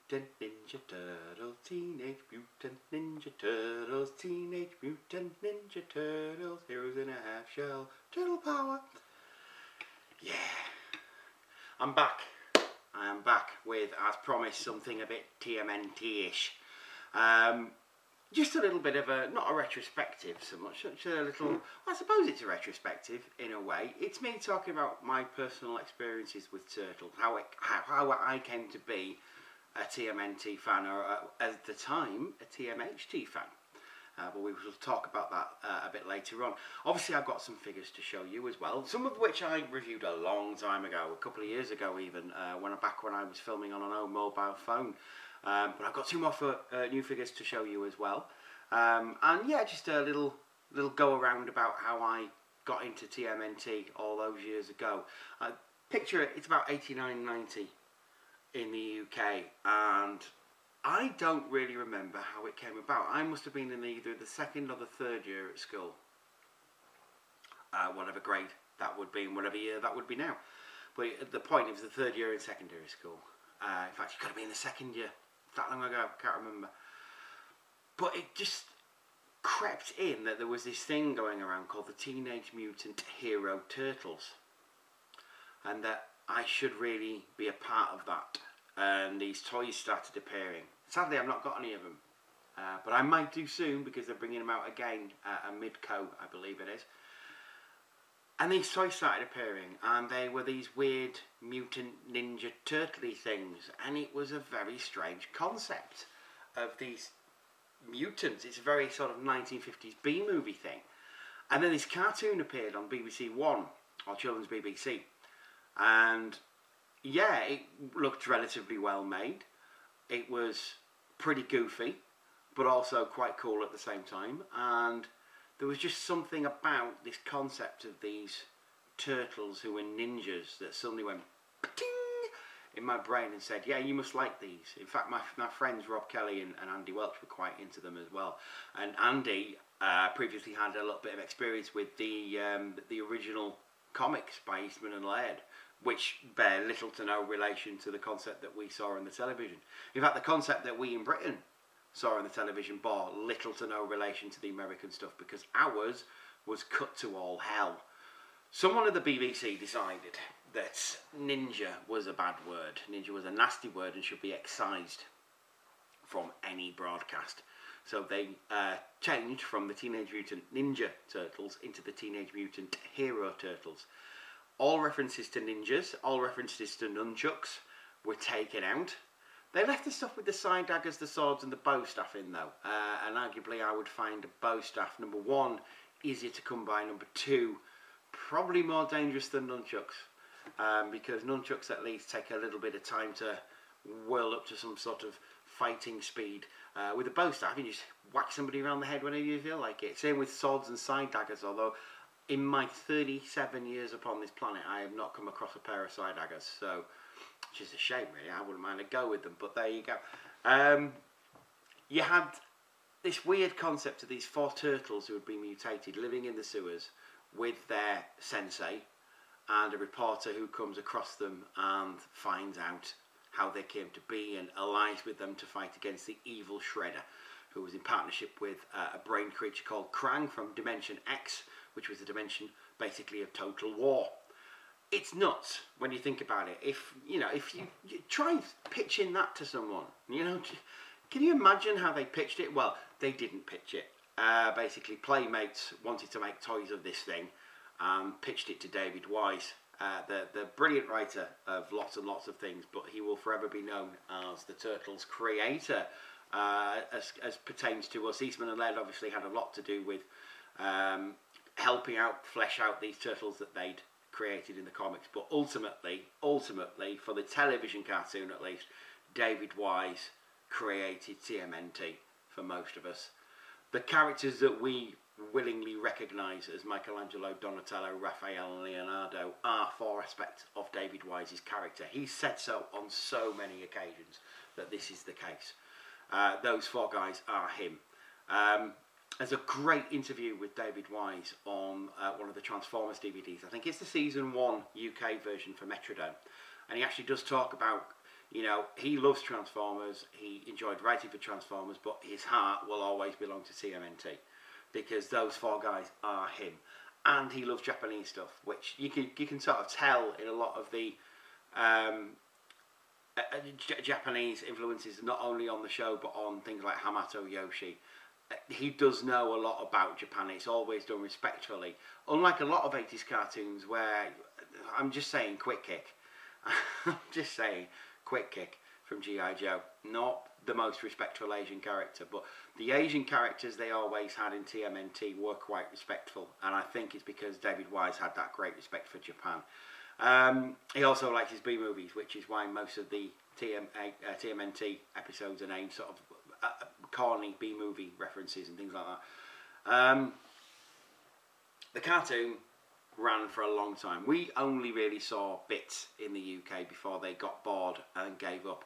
Mutant Ninja Turtles, Teenage Mutant Ninja Turtles, Teenage Mutant Ninja Turtles, heroes in a half shell, turtle power. Yeah, I'm back. I am back with, as promised, something a bit TMNT-ish. Just a little bit of a, not a retrospective so much, such a little, I suppose it's a retrospective in a way. It's me talking about my personal experiences with Turtles, how I came to be a TMNT fan, or at the time, a TMHT fan. But we will talk about that a bit later on. Obviously, I've got some figures to show you as well, some of which I reviewed a long time ago, a couple of years ago even, back when I was filming on an old mobile phone. But I've got two more new figures to show you as well. And yeah, just a little go around about how I got into TMNT all those years ago. Picture it, it's about 89, 90 in the UK, and I don't really remember how it came about. I must have been in either the second or the third year at school. Whatever grade that would be and whatever year that would be now. But at the point, it was the third year in secondary school. In fact, it could have been the second year. That long ago, I can't remember. But it just crept in that there was this thing going around called the Teenage Mutant Hero Turtles. And that I should really be a part of that. And these toys started appearing. Sadly, I've not got any of them. But I might do soon because they're bringing them out again at Midco, I believe it is. And these toys started appearing, and they were these weird mutant ninja turtle-y things, and it was a very strange concept of these mutants. It's a very sort of 1950s B-movie thing. And then this cartoon appeared on BBC One, or Children's BBC, and yeah, it looked relatively well made. It was pretty goofy, but also quite cool at the same time, and there was just something about this concept of these turtles who were ninjas that suddenly went ting in my brain and said, yeah, you must like these. In fact, my friends Rob Kelly and Andy Welch were quite into them as well. And Andy previously had a little bit of experience with the original comics by Eastman and Laird, which bear little to no relation to the concept that we saw on the television. In fact, the concept that we in Britain saw on the television bore little to no relation to the American stuff, because ours was cut to all hell. Someone at the BBC decided that ninja was a bad word. Ninja was a nasty word and should be excised from any broadcast. So they changed from the Teenage Mutant Ninja Turtles into the Teenage Mutant Hero Turtles. All references to ninjas, all references to nunchucks were taken out. They left the stuff with the side daggers, the swords and the bow staff in though, and arguably I would find a bow staff, number one, easier to come by, number two, probably more dangerous than nunchucks, because nunchucks at least take a little bit of time to whirl up to some sort of fighting speed. With a bow staff, you just whack somebody around the head whenever you feel like it. Same with swords and side daggers, although in my 37 years upon this planet I have not come across a pair of side daggers, so which is a shame really. I wouldn't mind to go with them, but there you go. You had this weird concept of these four turtles who had been mutated living in the sewers with their sensei and a reporter who comes across them and finds out how they came to be and allies with them to fight against the evil Shredder, who was in partnership with a brain creature called Krang from Dimension X, which was a dimension basically of total war. It's nuts when you think about it. If you try pitching that to someone, can you imagine how they pitched it? Well, they didn't pitch it. Basically, Playmates wanted to make toys of this thing and pitched it to David Wise, the brilliant writer of lots and lots of things, but he will forever be known as the Turtles creator. As pertains to us, Eastman and Laird obviously had a lot to do with helping out, flesh out these turtles that they'd created in the comics, but ultimately, for the television cartoon at least, David Wise created TMNT for most of us. The characters that we willingly recognise as Michelangelo, Donatello, Raphael and Leonardo are four aspects of David Wise's character. He's said so on so many occasions that this is the case. Those four guys are him. There's a great interview with David Wise on one of the Transformers DVDs. I think it's the Season 1 UK version for Metrodome. And he actually does talk about You know, he loves Transformers. He enjoyed writing for Transformers, but his heart will always belong to TMNT because those 4 guys are him. And he loves Japanese stuff, which you can sort of tell in a lot of the Japanese influences, not only on the show but on things like Hamato Yoshi. He does know a lot about Japan. It's always done respectfully. Unlike a lot of 80s cartoons where, I'm just saying, Quick Kick. I'm just saying, Quick Kick from G.I. Joe. Not the most respectful Asian character, but the Asian characters they always had in TMNT were quite respectful, and I think it's because David Wise had that great respect for Japan. He also likes his B-movies, which is why most of the TMNT episodes are named sort of corny B-movie references and things like that. The cartoon ran for a long time. We only really saw bits in the UK before they got bored and gave up.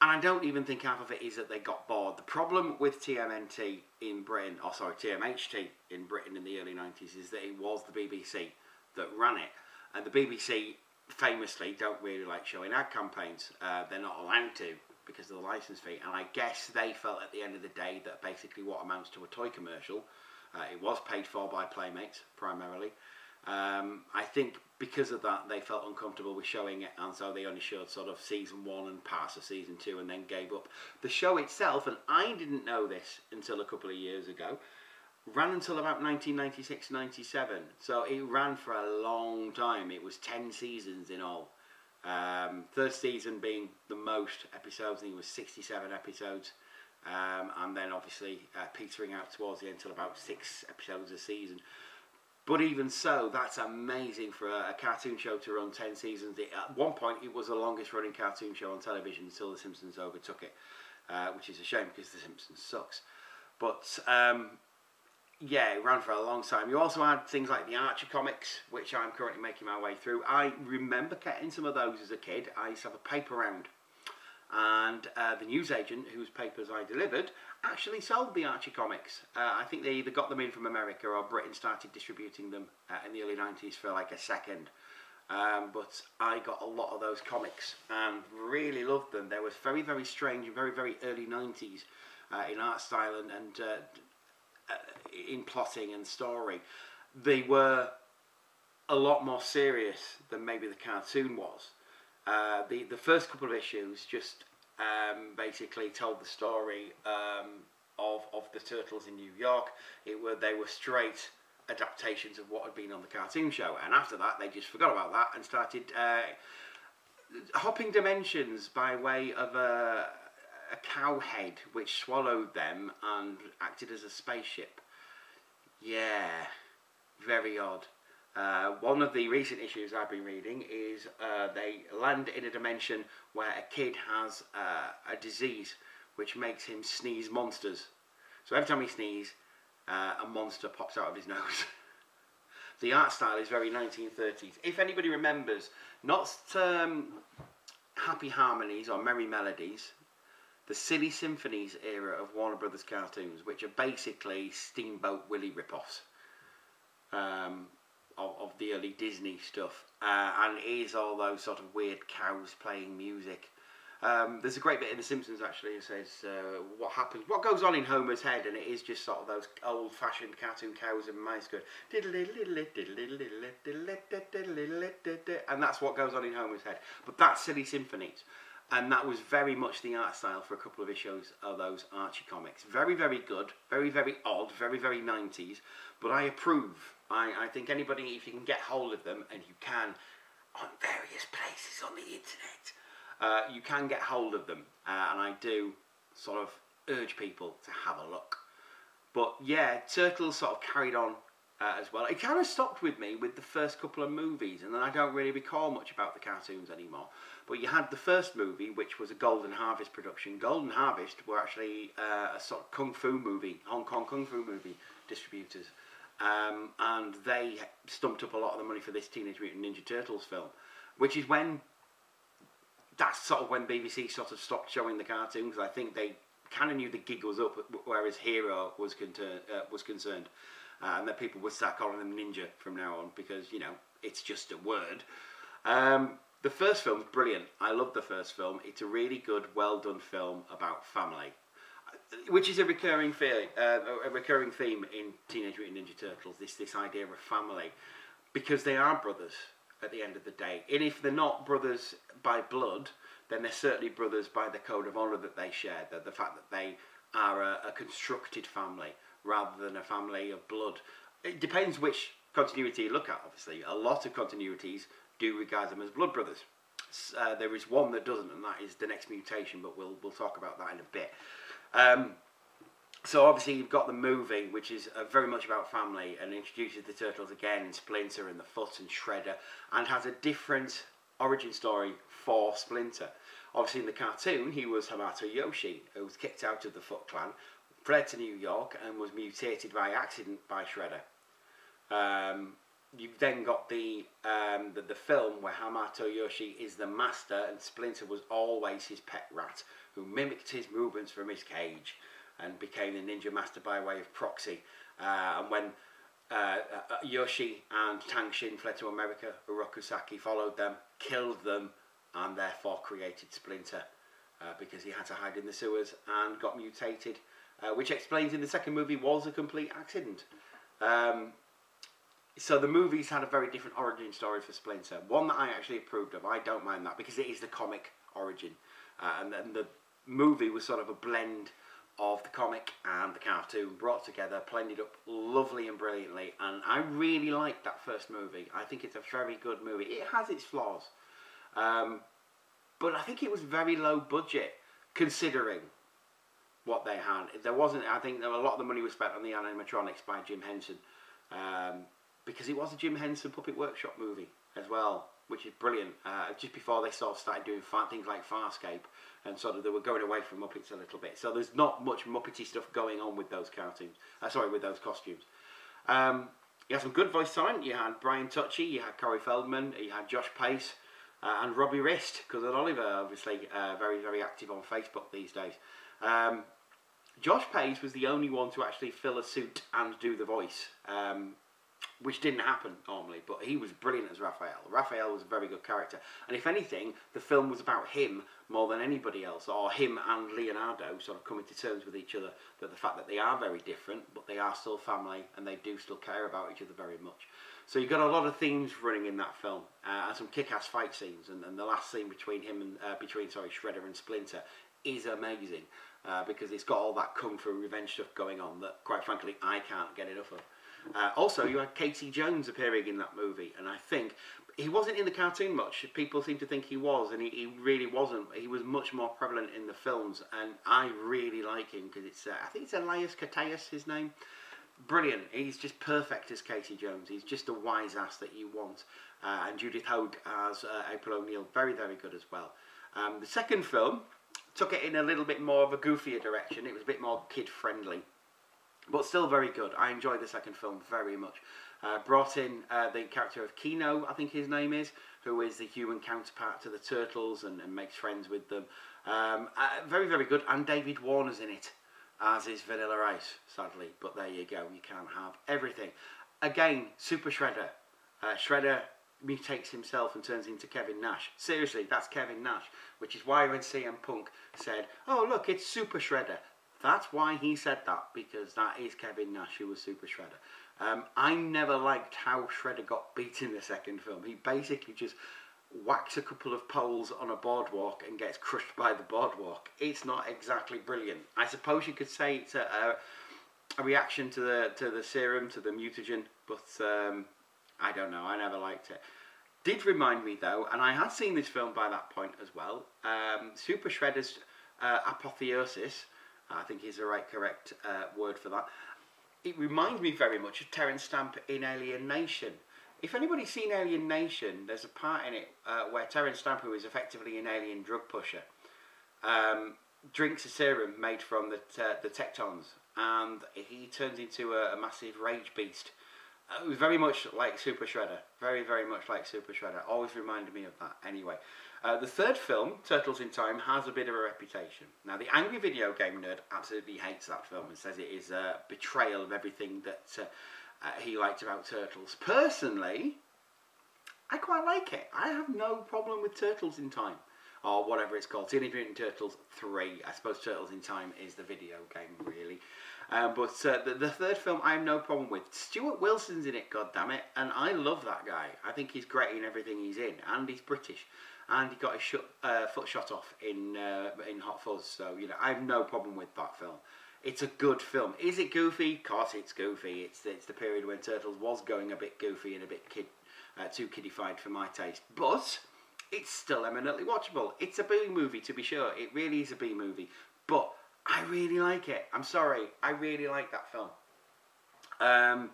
And I don't even think half of it is that they got bored. The problem with TMNT in Britain, or sorry, TMHT in Britain in the early 90s is that it was the BBC that ran it. And the BBC famously don't really like showing ad campaigns. They're not allowed to because of the licence fee. And I guess they felt at the end of the day that basically what amounts to a toy commercial, it was paid for by Playmates primarily. I think because of that they felt uncomfortable with showing it, and so they only showed sort of season 1 and parts of season 2 and then gave up. The show itself, and I didn't know this until a couple of years ago, ran until about 1996-97, so it ran for a long time. It was 10 seasons in all. Third season being the most episodes, I think it was 67 episodes, and then obviously petering out towards the end till about 6 episodes a season. But even so, that's amazing for a cartoon show to run 10 seasons. At one point, it was the longest running cartoon show on television until The Simpsons overtook it, which is a shame because The Simpsons sucks. But yeah, it ran for a long time. You also had things like the Archie comics, which I'm currently making my way through. I remember getting some of those as a kid. I used to have a paper round. And the newsagent whose papers I delivered actually sold the Archie comics. I think they either got them in from America or Britain started distributing them in the early 90s for like a second. But I got a lot of those comics and really loved them. They were very, very strange and very, very early 90s in art style and in plotting and story. They were a lot more serious than maybe the cartoon was. The first couple of issues just basically told the story of the Turtles in New York. They were straight adaptations of what had been on the cartoon show, and after that they just forgot about that and started hopping dimensions by way of a cow head which swallowed them and acted as a spaceship. Yeah, very odd. One of the recent issues I've been reading is they land in a dimension where a kid has a disease which makes him sneeze monsters. So every time he sneezes, a monster pops out of his nose. The art style is very 1930s. If anybody remembers, not Happy Harmonies or Merry Melodies, the Silly Symphonies era of Warner Brothers cartoons, which are basically Steamboat Willie rip-offs. Of the early Disney stuff, and it is all those sort of weird cows playing music. There's a great bit in The Simpsons actually. It says what goes on in Homer's head, and it is just sort of those old-fashioned cartoon cows and mice going, and that's what goes on in Homer's head. But that's Silly Symphonies, and that was very much the art style for a couple of issues of those Archie comics. Very, very good, very, very odd, very, very 90s, but I approve. I think anybody, if you can get hold of them, and you can on various places on the internet, you can get hold of them, and I do sort of urge people to have a look. But yeah, Turtles sort of carried on as well. It kind of stopped with me with the first couple of movies, and then I don't really recall much about the cartoons anymore. But you had the first movie, which was a Golden Harvest production. Golden Harvest were actually a sort of kung fu movie, Hong Kong kung fu movie distributors. And they stumped up a lot of the money for this Teenage Mutant Ninja Turtles film, which is when, that's sort of when BBC sort of stopped showing the cartoons. I think they kind of knew the gig was up, whereas Hero was concerned, and that people would start calling them Ninja from now on because, you know, it's just a word. The first film's brilliant. I love the first film. It's a really good, well done film about family, which is a recurring theme in Teenage Mutant Ninja Turtles. This idea of family, because they are brothers at the end of the day. And if they're not brothers by blood, then they're certainly brothers by the code of honour that they share. The fact that they are a constructed family rather than a family of blood. It depends which continuity you look at, obviously. A lot of continuities do regard them as blood brothers. There is one that doesn't, and that is the next mutation, but we'll talk about that in a bit. So obviously you've got the movie, which is very much about family and introduces the Turtles again, and Splinter and the Foot and Shredder, and has a different origin story for Splinter. Obviously in the cartoon he was Hamato Yoshi, who was kicked out of the Foot Clan, fled to New York and was mutated by accident by Shredder. You've then got the film where Hamato Yoshi is the master and Splinter was always his pet rat, who mimicked his movements from his cage and became the ninja master by way of proxy. And when Yoshi and Tang Shin fled to America, Orokusaki followed them, killed them, and therefore created Splinter because he had to hide in the sewers and got mutated, which explains in the second movie was a complete accident. So the movies had a very different origin story for Splinter, one that I actually approved of. I don't mind that because it is the comic origin, and the movie was sort of a blend of the comic and the cartoon brought together, blended up lovely and brilliantly, and I really liked that first movie. I think it's a very good movie. It has its flaws, but I think it was very low budget considering what they had. There wasn't, I think a lot of the money was spent on the animatronics by Jim Henson, because it was a Jim Henson Puppet Workshop movie as well, which is brilliant. Just before they sort of started doing things like Farscape, and sort of they were going away from Muppets a little bit. So there's not much Muppety stuff going on with those cartoons. With those costumes. You had some good voice talent. You had Brian Tucci, you had Corey Feldman, you had Josh Pace, and Robbie Rist, Cousin Oliver, obviously very, very active on Facebook these days. Josh Pace was the only one to actually fill a suit and do the voice, which didn't happen normally, but he was brilliant as Raphael. Raphael was a very good character, and if anything, the film was about him more than anybody else, or him and Leonardo sort of coming to terms with each other, that the fact that they are very different, but they are still family, and they do still care about each other very much. So you've got a lot of themes running in that film, and some kick-ass fight scenes, and the last scene between him and Shredder and Splinter is amazing, because it's got all that kung fu revenge stuff going on that, quite frankly, I can't get enough of. Also, you had Casey Jones appearing in that movie, and I think he wasn't in the cartoon much. People seem to think he was, and he really wasn't. He was much more prevalent in the films, and I really like him because it's I think it's Elias Koteas, his name. Brilliant. He's just perfect as Casey Jones. He's just a wise ass that you want. And Judith Hoag as April O'Neil, very, very good as well. The second film took it in a little bit more of a goofier direction. It was a bit more kid-friendly, but still very good. I enjoyed the second film very much. Brought in the character of Kino, I think his name is, who is the human counterpart to the Turtles and makes friends with them. Very, very good. And David Warner's in it, as is Vanilla Ice, sadly. But there you go. You can't have everything. Again, Super Shredder. Shredder mutates himself and turns into Kevin Nash. Seriously, that's Kevin Nash. Which is why when CM Punk said, "Oh, look, it's Super Shredder," that's why he said that, because that is Kevin Nash who was Super Shredder. I never liked how Shredder got beat in the second film. He basically just whacks a couple of poles on a boardwalk and gets crushed by the boardwalk. It's not exactly brilliant. I suppose you could say it's a reaction to the serum, to the mutagen, but I don't know. I never liked it. Did remind me though, and I had seen this film by that point as well, Super Shredder's apotheosis, I think is the correct word for that. It reminds me very much of Terence Stamp in Alien Nation. If anybody's seen Alien Nation, there's a part in it where Terence Stamp, who is effectively an alien drug pusher, drinks a serum made from the Tectons, and he turns into a massive rage beast. It was very much like Super Shredder. Very, very much like Super Shredder. Always reminded me of that. Anyway, the third film, Turtles in Time, has a bit of a reputation. Now, the angry video game nerd absolutely hates that film and says it is a betrayal of everything that he liked about Turtles. Personally, I quite like it. I have no problem with Turtles in Time, or whatever it's called. Teenage Mutant Turtles 3. I suppose Turtles in Time is the video game, really. But the third film I have no problem with. Stuart Wilson's in it, goddammit, and I love that guy. I think he's great in everything he's in, and he's British. And he got his foot shot off in Hot Fuzz, so, you know, I have no problem with that film. It's a good film. Is it goofy? Of course it's goofy. It's the period when Turtles was going a bit goofy and a bit too kiddified for my taste. But it's still eminently watchable. It's a B movie, to be sure. It really is a B movie. But I really like it. I'm sorry. I really like that film. I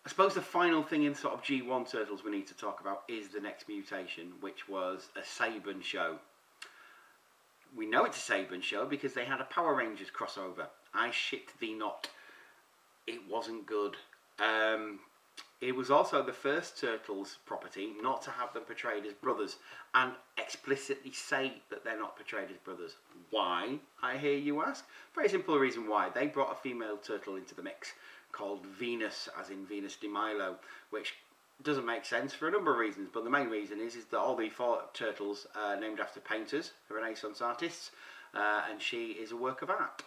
suppose the final thing in sort of G1 Turtles we need to talk about is the next mutation, which was a Saban show. We know it's a Saban show because they had a Power Rangers crossover. I shit thee not. It wasn't good. It was also the first Turtles property not to have them portrayed as brothers and explicitly say that they're not portrayed as brothers. Why, I hear you ask? Very simple reason why. They brought a female turtle into the mix called Venus, as in Venus de Milo, which doesn't make sense for a number of reasons, but the main reason is that all the 4 turtles are named after painters, Renaissance artists, and she is a work of art.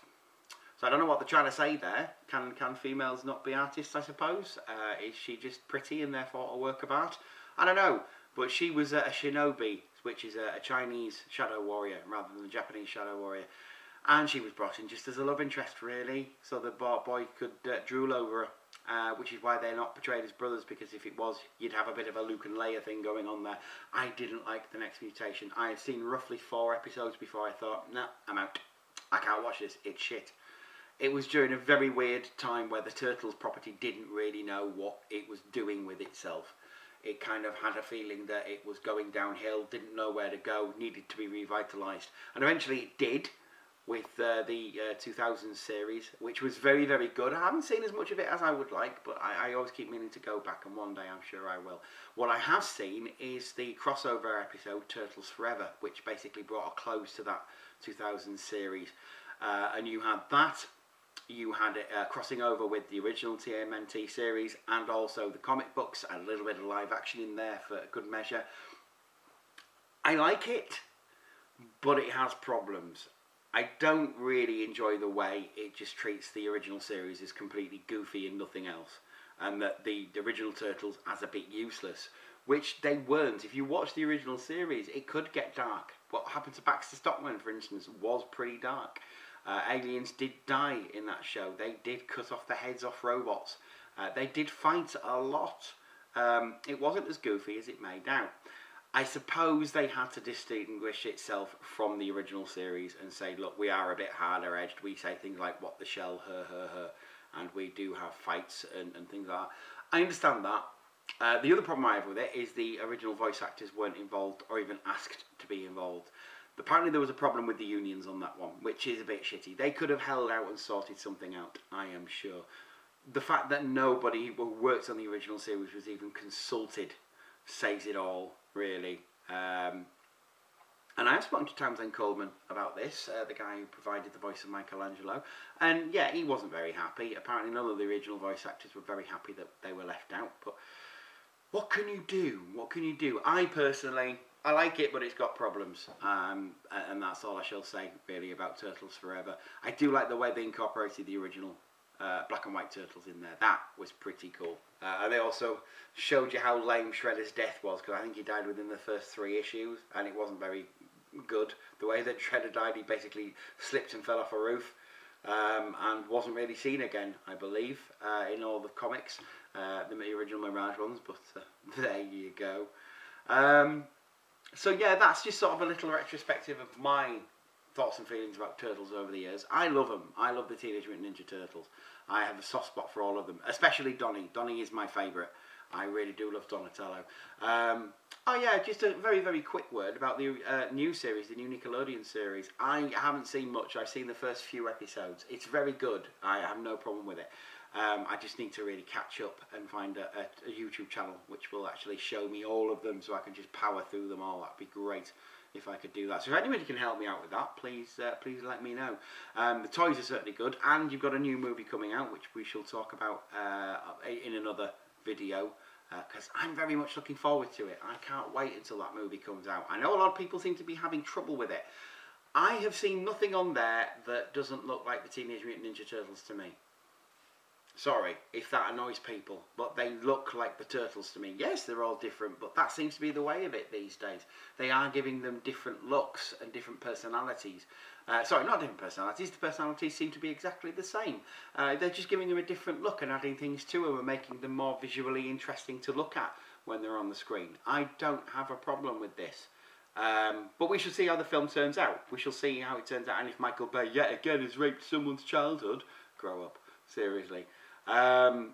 So I don't know what they're trying to say there. Can females not be artists, I suppose? Is she just pretty and therefore a work of art? I don't know, but she was a shinobi, which is a Chinese shadow warrior rather than a Japanese shadow warrior. And she was brought in just as a love interest, really, so the boy could drool over her, which is why they're not portrayed as brothers, because if it was, you'd have a bit of a Luke and Leia thing going on there. I didn't like the next mutation. I had seen roughly 4 episodes before I thought, nah, I'm out. I can't watch this. It's shit. It was during a very weird time where the Turtles property didn't really know what it was doing with itself. It kind of had a feeling that it was going downhill, didn't know where to go, needed to be revitalised. And eventually it did, with the 2000 series, which was very, very good. I haven't seen as much of it as I would like, but I always keep meaning to go back, and one day I'm sure I will. What I have seen is the crossover episode, Turtles Forever, which basically brought a close to that 2000 series. And you had that, you had it crossing over with the original TMNT series, and also the comic books, and a little bit of live action in there for good measure. I like it, but it has problems. I don't really enjoy the way it just treats the original series as completely goofy and nothing else, and that the original Turtles as a bit useless, which they weren't. If you watch the original series, it could get dark. What happened to Baxter Stockman, for instance, was pretty dark. Aliens did die in that show. They did cut off the heads off robots. They did fight a lot. It wasn't as goofy as it made out. I suppose they had to distinguish itself from the original series and say, look, we are a bit harder edged. We say things like, what the shell, her, and we do have fights and things like that. I understand that. The other problem I have with it is the original voice actors weren't involved or even asked to be involved. Apparently there was a problem with the unions on that one, which is a bit shitty. They could have held out and sorted something out, I am sure. The fact that nobody who worked on the original series was even consulted says it all, really. And I've spoken to Townsend Coleman about this, the guy who provided the voice of Michelangelo, and yeah, he wasn't very happy. Apparently none of the original voice actors were very happy that they were left out, but what can you do? What can you do? I personally, I like it, but it's got problems, and that's all I shall say, really, about Turtles Forever. I do like the way they incorporated the original black and white Turtles in there. That was pretty cool. And they also showed you how lame Shredder's death was, because I think he died within the first 3 issues, and it wasn't very good. The way that Shredder died, he basically slipped and fell off a roof, and wasn't really seen again, I believe, in all the comics, the original Mirage ones, but there you go. So yeah, that's just sort of a little retrospective of my thoughts and feelings about Turtles over the years. I love them. I love the Teenage Mutant Ninja Turtles. I have a soft spot for all of them, especially Donnie. Donnie is my favourite. I really do love Donatello. Oh yeah, just a very, very quick word about the new series, the new Nickelodeon series. I haven't seen much. I've seen the first few episodes. It's very good. I have no problem with it. I just need to really catch up and find a YouTube channel which will actually show me all of them so I can just power through them all. That'd be great if I could do that. So if anybody can help me out with that, please let me know. The toys are certainly good, and you've got a new movie coming out which we shall talk about in another video. because I'm very much looking forward to it. I can't wait until that movie comes out. I know a lot of people seem to be having trouble with it. I have seen nothing on there that doesn't look like the Teenage Mutant Ninja Turtles to me. Sorry if that annoys people, but they look like the Turtles to me. Yes, they're all different, but that seems to be the way of it these days. They are giving them different looks and different personalities. Sorry, not different personalities. The personalities seem to be exactly the same. They're just giving them a different look and adding things to them and making them more visually interesting to look at when they're on the screen. I don't have a problem with this. But we shall see how the film turns out. We shall see how it turns out, and if Michael Bay yet again has raped someone's childhood. Grow up, seriously. But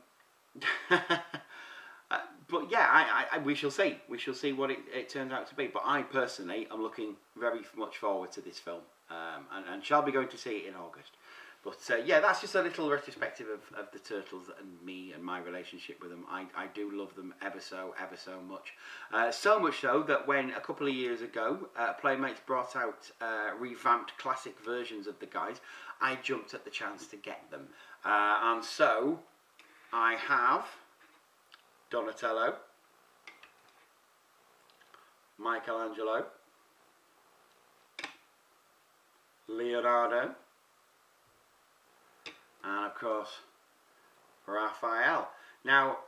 yeah, we shall see. We shall see what it turns out to be. But I personally am looking very much forward to this film, and shall be going to see it in August. But yeah, that's just a little retrospective of the Turtles and me and my relationship with them. I do love them ever so much. So much so that when a couple of years ago Playmates brought out revamped classic versions of the guys, I jumped at the chance to get them. And so I have Donatello, Michelangelo, Leonardo, and of course Raphael. Now,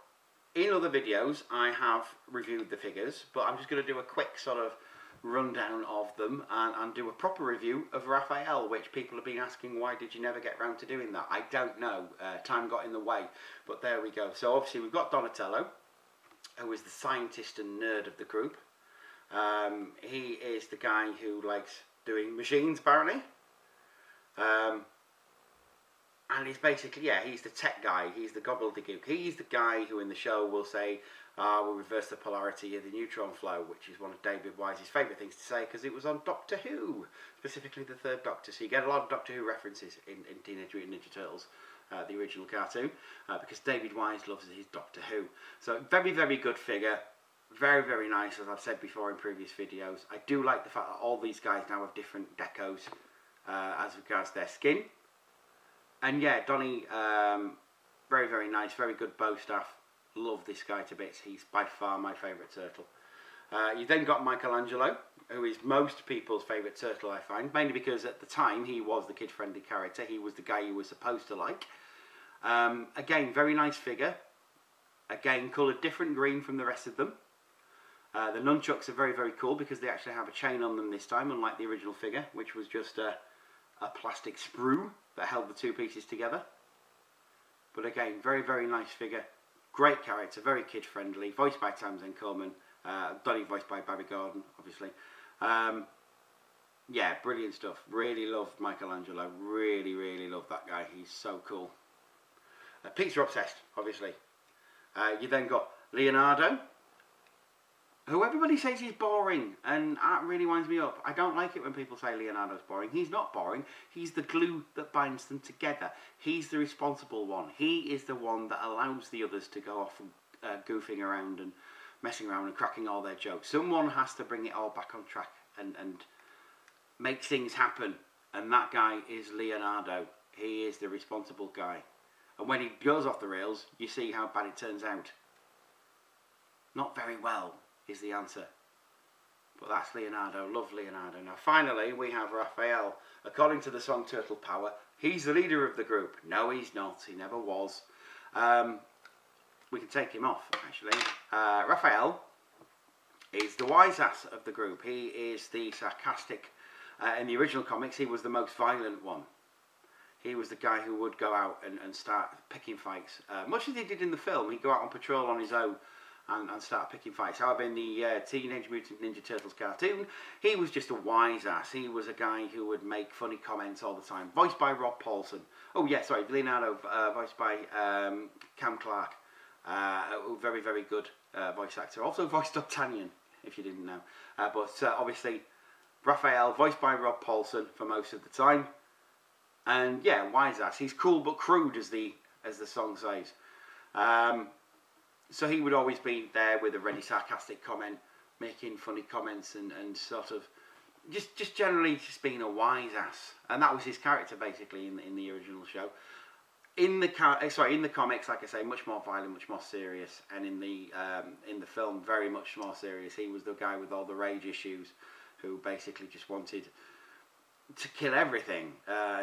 in other videos I have reviewed the figures, but I'm just going to do a quick sort of rundown of them and do a proper review of Raphael, which people have been asking, why did you never get round to doing that? I don't know, time got in the way, but there we go. So obviously we've got Donatello, who is the scientist and nerd of the group. He is the guy who likes doing machines, apparently. And he's basically, yeah, he's the tech guy, he's the gobbledygook. He's the guy who in the show will say, we'll reverse the polarity of the neutron flow, which is one of David Wise's favourite things to say, because it was on Doctor Who, specifically the third Doctor. So you get a lot of Doctor Who references in Teenage Mutant Ninja Turtles, the original cartoon, because David Wise loves his Doctor Who. So very, very good figure. Very, very nice, as I've said before in previous videos. I do like the fact that all these guys now have different decos as regards their skin. And yeah, Donnie, very, very nice, very good bow staff. Love this guy to bits. He's by far my favourite turtle. You then got Michelangelo, who is most people's favourite turtle, I find, mainly because at the time he was the kid-friendly character. He was the guy you were supposed to like. Again, very nice figure. Again, coloured different green from the rest of them. The nunchucks are very, very cool because they actually have a chain on them this time, unlike the original figure, which was just a plastic sprue that held the two pieces together. But again, very, very nice figure. Great character, very kid-friendly, voiced by Tamsin Coleman, Donnie voiced by Barry Gordon, obviously. Yeah, brilliant stuff. Really loved Michelangelo. Really, really loved that guy. He's so cool. Pizza obsessed, obviously. You then got Leonardo, who everybody says he's boring, and that really winds me up. I don't like it when people say Leonardo's boring. He's not boring. He's the glue that binds them together. He's the responsible one. He is the one that allows the others to go off and goofing around and messing around and cracking all their jokes. Someone has to bring it all back on track and make things happen, and that guy is Leonardo. He is the responsible guy. And when he goes off the rails, you see how bad it turns out. Not very well is the answer. But that's Leonardo. Love Leonardo. Now finally we have Raphael. According to the song Turtle Power, he's the leader of the group. No, he's not. He never was. We can take him off, actually. Raphael is the wise ass of the group. He is the sarcastic. In the original comics, he was the most violent one. He was the guy who would go out and start picking fights. Much as he did in the film, he'd go out on patrol on his own and start picking fights. However, in the Teenage Mutant Ninja Turtles cartoon, he was just a wise ass. He was a guy who would make funny comments all the time. Voiced by Rob Paulson. Oh yeah, sorry, Leonardo, voiced by Cam Clark. A very, very good voice actor. Also voiced D'Artagnan, if you didn't know. But obviously, Raphael, voiced by Rob Paulson for most of the time. And yeah, wise ass. He's cool but crude, as the song says. So he would always be there with a really sarcastic comment, making funny comments and sort of just generally just being a wise ass. And that was his character basically in the original show. in the comics, like I say, much more violent, much more serious, and in the film, very much more serious. He was the guy with all the rage issues, who basically just wanted to kill everything,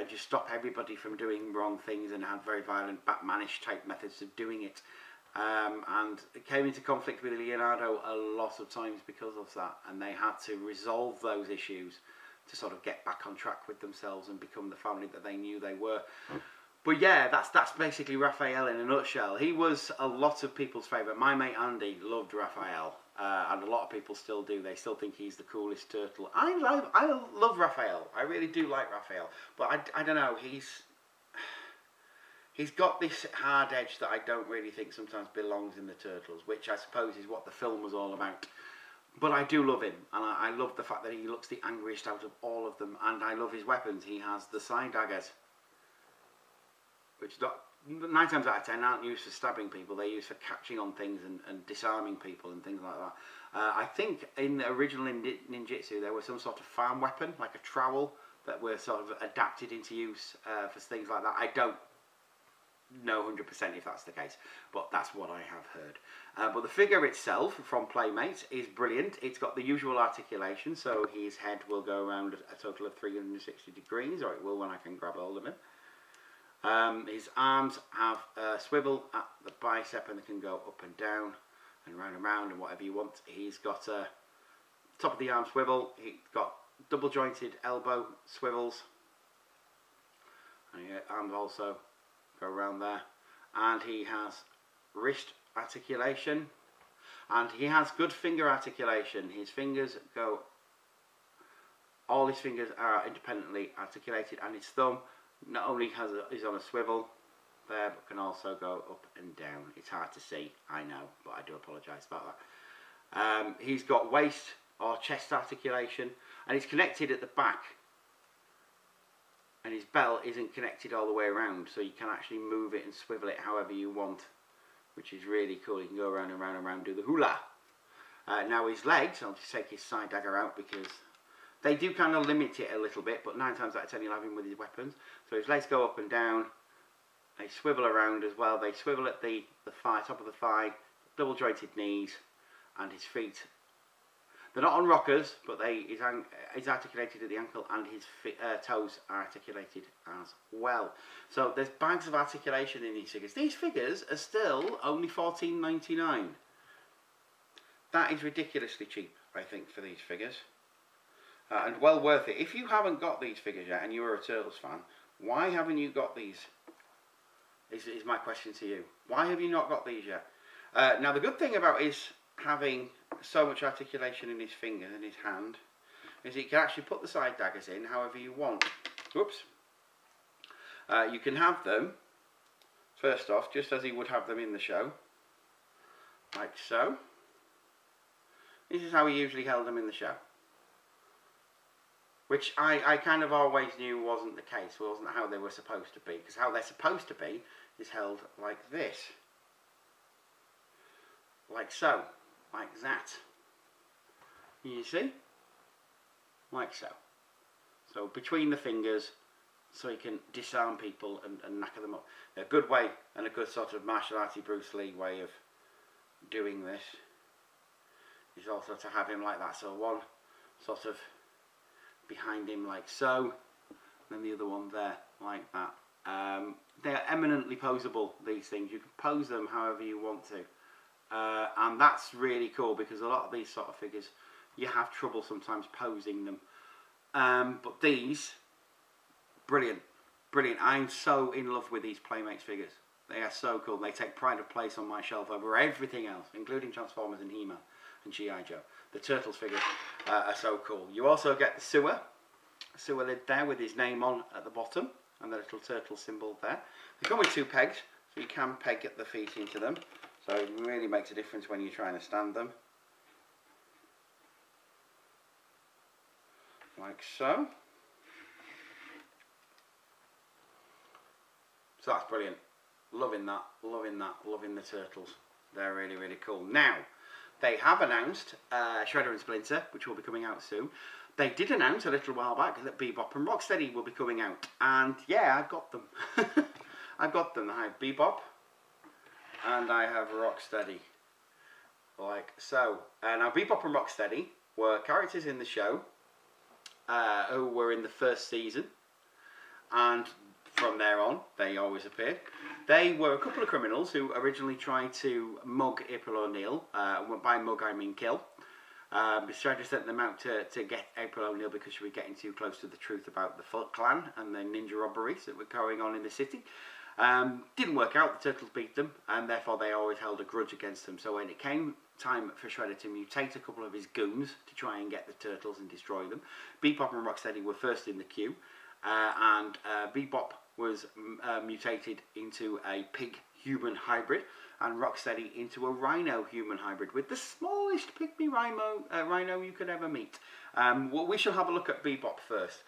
just stop everybody from doing wrong things, and had very violent Batmanish type methods of doing it. And it came into conflict with Leonardo a lot of times because of that, and they had to resolve those issues to sort of get back on track with themselves and become the family that they knew they were. But yeah, that's basically Raphael in a nutshell. He was a lot of people's favourite. My mate Andy loved Raphael, and a lot of people still do. They still think he's the coolest turtle. I love Raphael. I really do like Raphael, but I don't know. He's got this hard edge that I don't really think sometimes belongs in the Turtles, which I suppose is what the film was all about. But I do love him, and I love the fact that he looks the angriest out of all of them, and I love his weapons. He has the side daggers, which 9 times out of 10 aren't used for stabbing people. They're used for catching on things and disarming people and things like that. I think in the original ninjutsu there was some sort of farm weapon, like a trowel, that were sort of adapted into use for things like that. I don't know 100% if that's the case, but that's what I have heard. But the figure itself from Playmates is brilliant. It's got the usual articulation, so his head will go around a total of 360 degrees, or it will when I can grab hold of him. His arms have a swivel at the bicep, and they can go up and down and round and whatever you want. He's got a top of the arm swivel. He's got double jointed elbow swivels, and your arms also go around there. And he has wrist articulation, and he has good finger articulation. His fingers go, all his fingers are independently articulated, and his thumb not only is on a swivel there, but can also go up and down. It's hard to see, I know, but I do apologise about that. He's got waist or chest articulation, and it's connected at the back, and his belt isn't connected all the way around, so you can actually move it and swivel it however you want, which is really cool. You can go around and round and round, do the hula. Now his legs, I'll just take his side dagger out because they do kind of limit it a little bit, but 9 times out of 10 you'll have him with his weapons. So his legs go up and down, they swivel around as well. They swivel at the thigh, top of the thigh, double jointed knees, and his feet. They're not on rockers, but he's articulated at the ankle, and his toes are articulated as well. So there's bags of articulation in these figures. These figures are still only $14.99. That is ridiculously cheap, I think, for these figures. And well worth it. If you haven't got these figures yet, and you're a Turtles fan, why haven't you got these? Is my question to you. Why have you not got these yet? Now the good thing about his having so much articulation in his finger and his hand is you can actually put the side daggers in however you want. Whoops. You can have them, first off, just as he would have them in the show, like so. This is how he usually held them in the show, which I kind of always knew wasn't the case, wasn't how they were supposed to be, because how they're supposed to be is held like this, like so, like that. You see? Like so. So between the fingers, so you can disarm people and knacker them up. A good way, and a good sort of martial arty Bruce Lee way of doing this is also to have him like that. So one sort of behind him like so, and then the other one there like that. They are eminently posable, these things. You can pose them however you want to. And that's really cool, because a lot of these sort of figures, you have trouble sometimes posing them. But these, brilliant, brilliant. I'm so in love with these Playmates figures. They are so cool. They take pride of place on my shelf over everything else, including Transformers and He-Man and G.I. Joe. The Turtles figures are so cool. You also get the sewer lid there with his name on at the bottom, and the little turtle symbol there. They come with 2 pegs, so you can peg the feet into them. So it really makes a difference when you're trying to stand them. Like so. So that's brilliant. Loving that, loving that, loving the Turtles. They're really, really cool. Now, they have announced Shredder and Splinter, which will be coming out soon. They did announce a little while back that Bebop and Rocksteady will be coming out. And yeah, I've got them. I've got them. I have Bebop and I have Rocksteady, like so. Now Bebop and Rocksteady were characters in the show who were in the first season, and from there on they always appeared. They were a couple of criminals who originally tried to mug April O'Neil. By mug I mean kill. Tried to send them out to get April O'Neil because she was getting too close to the truth about the Foot Clan and the ninja robberies that were going on in the city. Didn't work out. The Turtles beat them, and therefore they always held a grudge against them. So when it came time for Shredder to mutate a couple of his goons to try and get the Turtles and destroy them, Bebop and Rocksteady were first in the queue, and Bebop was mutated into a pig-human hybrid, and Rocksteady into a rhino-human hybrid with the smallest pygmy rhino you could ever meet. Well, we shall have a look at Bebop first.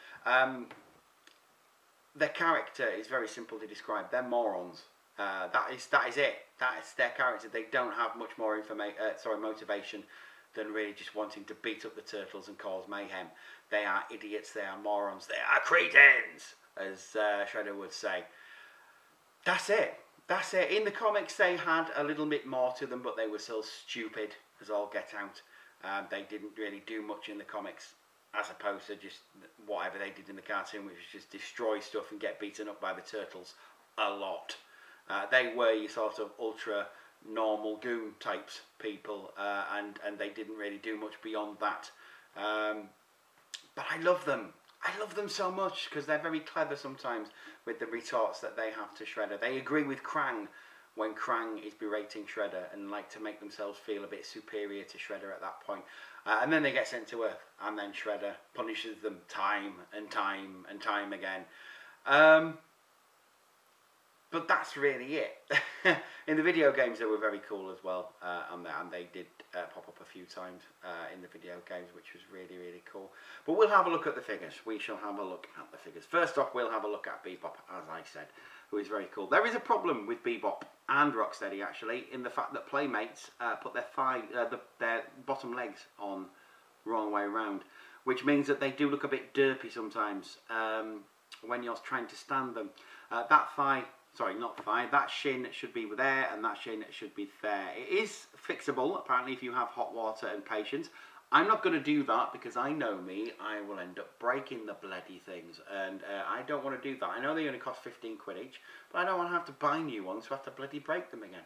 Their character is very simple to describe. They're morons. That is it. That is their character. They don't have much more motivation than really just wanting to beat up the Turtles and cause mayhem. They are idiots. They are morons. They are cretins, as Shredder would say. That's it. That's it. In the comics, they had a little bit more to them, but they were still stupid as all get out. They didn't really do much in the comics, as opposed to just whatever they did in the cartoon, which was just destroy stuff and get beaten up by the Turtles a lot. They were your sort of ultra normal goon types people, and they didn't really do much beyond that. But I love them. I love them so much because they're very clever sometimes with the retorts that they have to Shredder. They agree with Krang when Krang is berating Shredder and like to make themselves feel a bit superior to Shredder at that point. And then they get sent to Earth, and then Shredder punishes them time and time and time again. But that's really it. In the video games, they were very cool as well, and they did pop up a few times in the video games, which was really, really cool. But we'll have a look at the figures. We shall have a look at the figures. First off, we'll have a look at Bebop, as I said, who is very cool. There is a problem with Bebop and Rocksteady, actually, in the fact that Playmates put their bottom legs on wrong way around, which means that they do look a bit derpy sometimes when you're trying to stand them. That shin should be there and that shin should be there. It is fixable, apparently, if you have hot water and patience. I'm not going to do that because I know me, I will end up breaking the bloody things, and I don't want to do that. I know they only cost 15 quid each, but I don't want to have to buy new ones so I have to bloody break them again.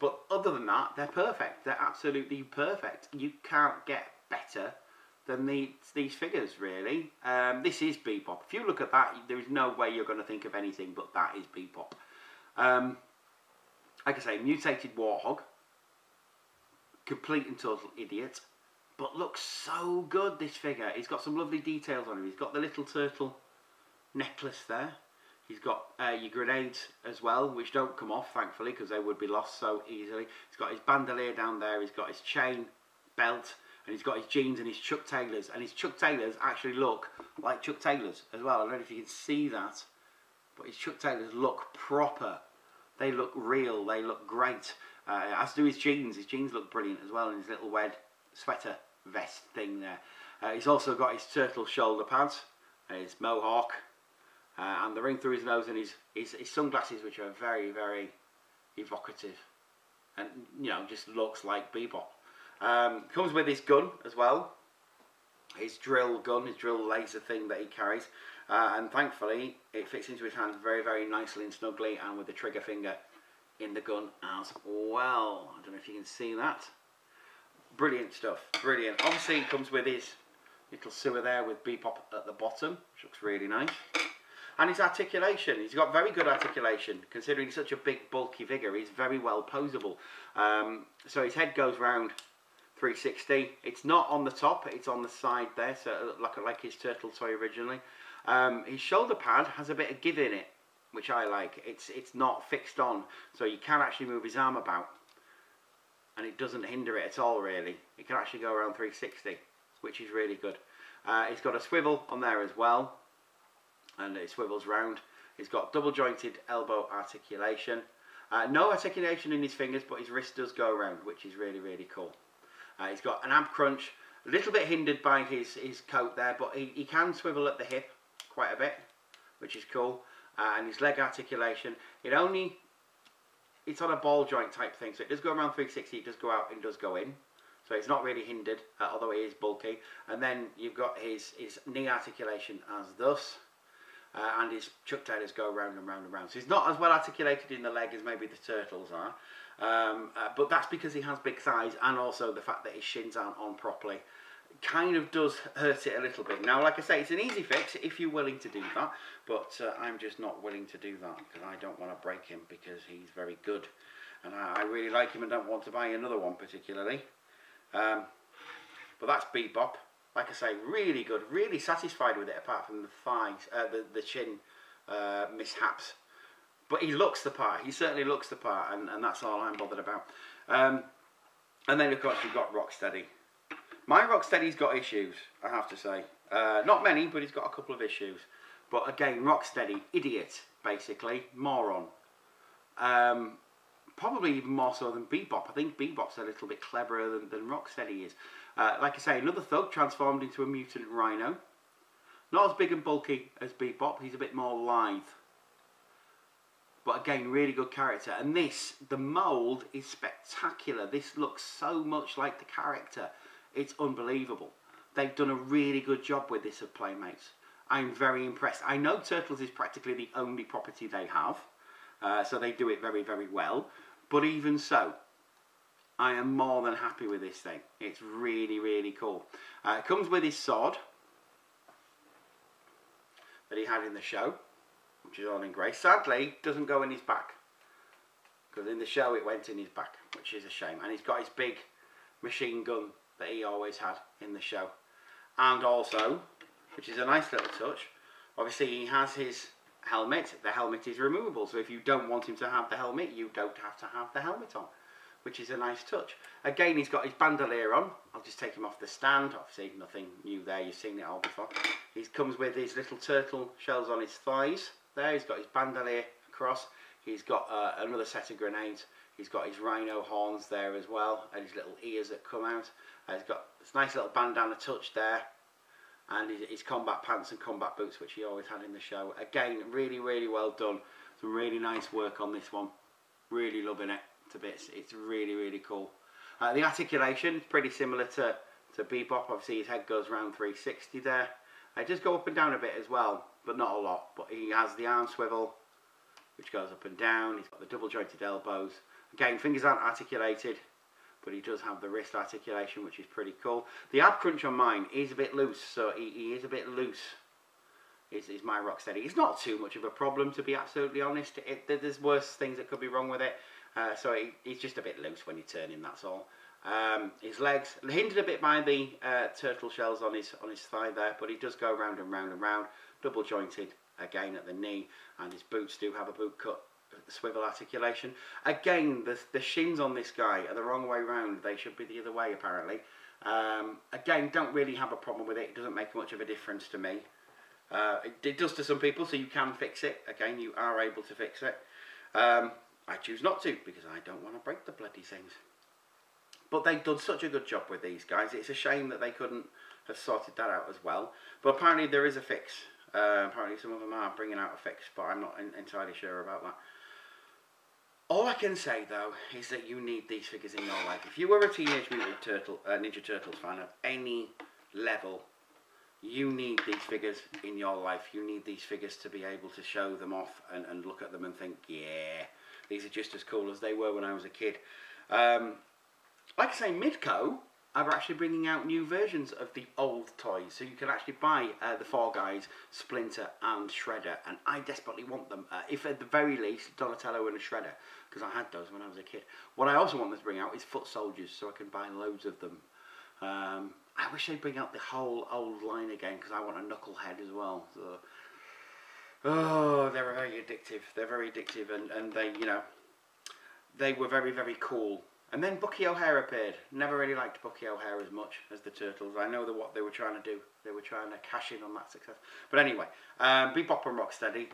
But other than that, they're perfect. They're absolutely perfect. You can't get better than these figures, really. This is Bebop. If you look at that, there is no way you're going to think of anything but that is Bebop. Like I say, mutated warthog. Complete and total idiot. But looks so good, this figure. He's got some lovely details on him. He's got the little turtle necklace there. He's got your grenades as well, which don't come off, thankfully, because they would be lost so easily. He's got his bandolier down there. He's got his chain, belt, and he's got his jeans and his Chuck Taylors. And his Chuck Taylors actually look like Chuck Taylors as well. I don't know if you can see that, but his Chuck Taylors look proper. They look real. They look great. As do his jeans. His jeans look brilliant as well, and his little red sweater vest thing there. He's also got his turtle shoulder pads, his mohawk, and the ring through his nose, and his sunglasses, which are very, very evocative, and just looks like Bebop. Comes with his gun as well, his drill gun, his drill laser thing that he carries, and thankfully it fits into his hand very, very nicely and snugly, and with the trigger finger in the gun as well. I don't know if you can see that. Brilliant stuff, brilliant. Obviously it comes with his little sewer there with Bebop at the bottom, which looks really nice. And his articulation, he's got very good articulation, considering he's such a big bulky figure. He's very well posable. So his head goes round 360. It's not on the top, it's on the side there, so it looks like his turtle toy originally. His shoulder pad has a bit of give in it, which I like. It's not fixed on, so you can actually move his arm about, and it doesn't hinder it at all, really. It can actually go around 360, which is really good. It's got a swivel on there as well, and it swivels round. It's got double jointed elbow articulation. No articulation in his fingers, but his wrist does go around, which is really, really cool. He's got an ab crunch, a little bit hindered by his coat there, but he can swivel at the hip quite a bit, which is cool. and his leg articulation, it's on a ball joint type thing, so it does go around 360, it does go out and does go in. So it's not really hindered, although it is bulky. And then you've got his knee articulation as thus, and his chuck tailors go round and round and round. So he's not as well articulated in the leg as maybe the Turtles are, but that's because he has big thighs, and also the fact that his shins aren't on properly. Kind of does hurt it a little bit. Now, like I say, it's an easy fix if you're willing to do that, but I'm just not willing to do that because I don't want to break him because he's very good, and I really like him and don't want to buy another one particularly. But that's Bebop. Like I say, really good, really satisfied with it apart from the thighs, the chin mishaps. But he looks the part, he certainly looks the part, and that's all I'm bothered about. And then of course you've got Rocksteady. My Rocksteady's got issues, I have to say. Not many, but he's got a couple of issues. But again, Rocksteady, idiot, basically, moron. Probably even more so than Bebop. I think Bebop's a little bit cleverer than Rocksteady is. Like I say, another thug transformed into a mutant rhino. Not as big and bulky as Bebop, he's a bit more lithe. But again, really good character. And the mould is spectacular. This looks so much like the character. It's unbelievable. They've done a really good job with this of Playmates. I'm very impressed. I know Turtles is practically the only property they have. So they do it very, very well. But even so, I am more than happy with this thing. It's really, really cool. It comes with his sword that he had in the show, which is all in grey. Sadly, it doesn't go in his back, because in the show it went in his back, which is a shame. And he's got his big machine gun that he always had in the show. And also, which is a nice little touch, obviously he has his helmet. The helmet is removable, so if you don't want him to have the helmet, you don't have to have the helmet on, which is a nice touch. Again, he's got his bandolier on. I'll just take him off the stand. Obviously nothing new there, you've seen it all before. He comes with his little turtle shells on his thighs there. He's got his bandolier across. He's got another set of grenades. He's got his rhino horns there as well, and his little ears that come out. He's got this nice little bandana touch there, and his combat pants and combat boots, which he always had in the show. Again, really, really well done. Some really nice work on this one. Really loving it to bits. It's really, really cool. The articulation is pretty similar to Bebop. Obviously, his head goes around 360 there. It does go up and down a bit as well, but not a lot. But he has the arm swivel, which goes up and down. He's got the double jointed elbows. Again, fingers aren't articulated, but he does have the wrist articulation, which is pretty cool. The ab crunch on mine is a bit loose, so he is a bit loose. Is my Rocksteady. It's not too much of a problem, to be absolutely honest. There's worse things that could be wrong with it. So he's just a bit loose when you turn him, that's all. His legs, hindered a bit by the turtle shells on his thigh there, but he does go round and round and round. Double jointed again at the knee, and his boots do have a boot cut swivel articulation. Again, the shins on this guy are the wrong way round. They should be the other way, apparently. Again, don't really have a problem with it. It doesn't make much of a difference to me. It does to some people, so you can fix it. Again, you are able to fix it. I choose not to, because I don't want to break the bloody things. But they've done such a good job with these guys. It's a shame that they couldn't have sorted that out as well. But apparently there is a fix. Apparently some of them are bringing out a fix, but I'm not entirely sure about that. All I can say, though, is that you need these figures in your life. If you were a Teenage Mutant Ninja Turtles fan of any level, you need these figures in your life. You need these figures to be able to show them off and look at them and think, yeah, these are just as cool as they were when I was a kid. Like I say, Midco are actually bringing out new versions of the old toys, so you can actually buy the four guys, Splinter and Shredder, and I desperately want them. If at the very least, Donatello and a Shredder, because I had those when I was a kid. What I also want them to bring out is Foot Soldiers, so I can buy loads of them. I wish they'd bring out the whole old line again, because I want a Knucklehead as well. So, oh, they're very addictive. They're very addictive, and they, you know, they were very, very cool. And then Bucky O'Hare appeared. Never really liked Bucky O'Hare as much as the Turtles. I know what they were trying to do. They were trying to cash in on that success. But anyway, Bebop and Rocksteady,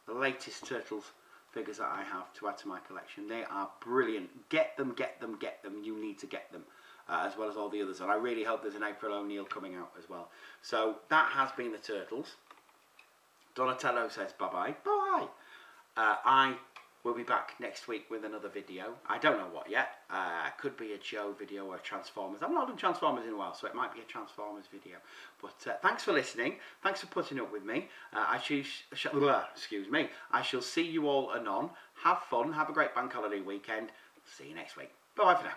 the latest Turtles figures that I have to add to my collection. They are brilliant. Get them, get them, get them. You need to get them. As well as all the others. And I really hope there's an April O'Neil coming out as well. So that has been the Turtles. Donatello says bye-bye. Bye. I will be back next week with another video. I don't know what yet. Could be a Joe video or Transformers. I've not done Transformers in a while, so it might be a Transformers video. But thanks for listening. Thanks for putting up with me. I shall see you all anon. Have fun. Have a great bank holiday weekend. See you next week. Bye for now.